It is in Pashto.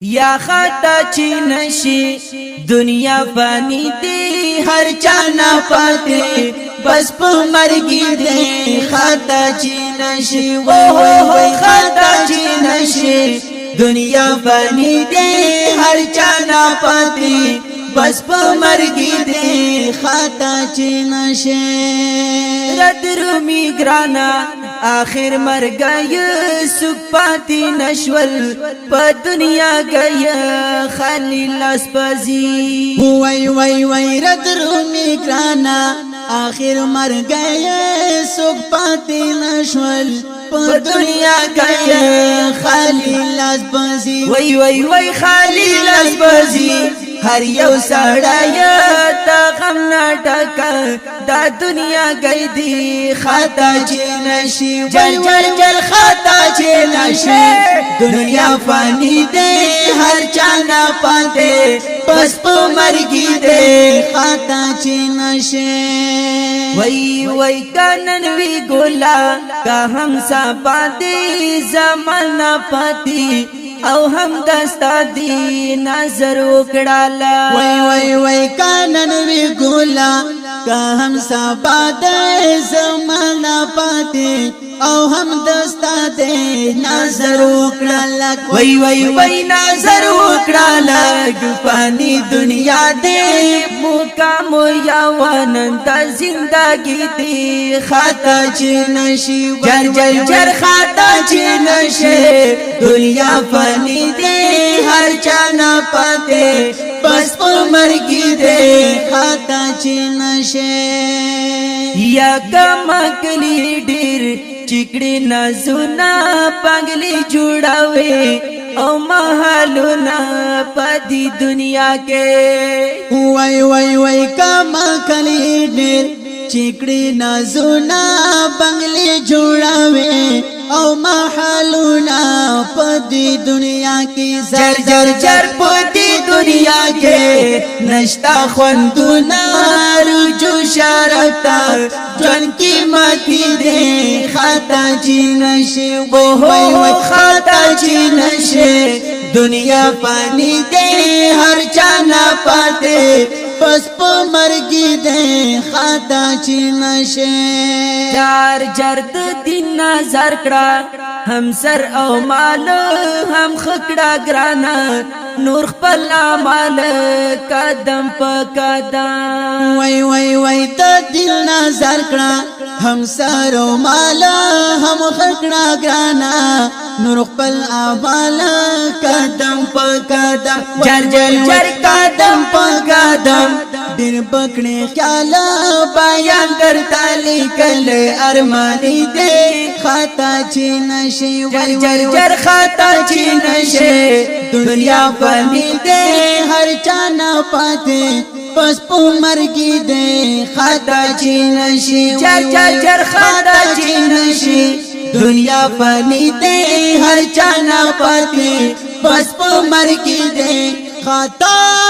یا خطا چی نشی دنیا فانی دی ہر چانا پاتے بس پا مرگی دے خطا چی نشی وی خطا چی نشی دنیا فانی دی ہر چانا پاتے بس پا مرگی دے خطا چی نشی رد رومی گرانا آخر مر گئی سکھ پاتی نشول پا دنیا گئی خالی لاس پزی وی رد رومی گرانا آخر مر گئی سکھ پاتی نشول پا دنیا گئی خالی لاس پزی وی خالی لاس پزی ہر یو سڑای تا غم نا ٹکا دا دنیا گئی دی خطا چی نشی جل خطا چی نشی دنیا فانی دے ہر چانا پاتے پس پا مرگی دے خطا چی نشی وی کانن وی گولا کا ہم سا پاتی زمانہ پاتی او هم دستا دی نظر وکڑالا وی کانن وی گولا کا ہم سبا دے زمانہ پاتے او هم دستا دے نظر وکڑالا وی نظر وکڑالا پانی دنیا دے مقام یوانند زندگی دی خطا چی نشی جر خطا چی نشی دنیا فانی دے ہر چانا پاتے بس پا مرگی دے خطا چی نشی یا کم اکلی دیر چکڑی نازونا پنگلی جوڑاوے او محلونا پدی دنیا کے وی کم اکلی دیر چکڑی نازونا پنگلی جوڑاوے او محلونا پدی دنیا کی جر پدی دنیا کے نشتا خوندونا رجو شارتا جن کی ماتی دے خطا چی نشی خطا چی نشی دنیا پانی دے ہر چانا پاتے بس پا مرگی دے خطا چی نشی جرد دین نظر کڑا ہم سر او مال ہم خکڑا گرانا نور خپل اعمال قدم پا قدم وی تا دل نظر کڑا ہم سر او مال ہم خکڑا گرانا نور خپل اعمال قدم پا قدم جر قدم پا قدم دن پکڑے خیال بیان کرتا لیکل ارمانی دے خطا چی نشی جر خطا چی نشی دنیا فانی دے ہر چانا پاتے پس پو مرگی دے خطا چی نشی جر خطا چی نشی دنیا فانی دے ہر چانا پاتے پس پو مرگی دے خطا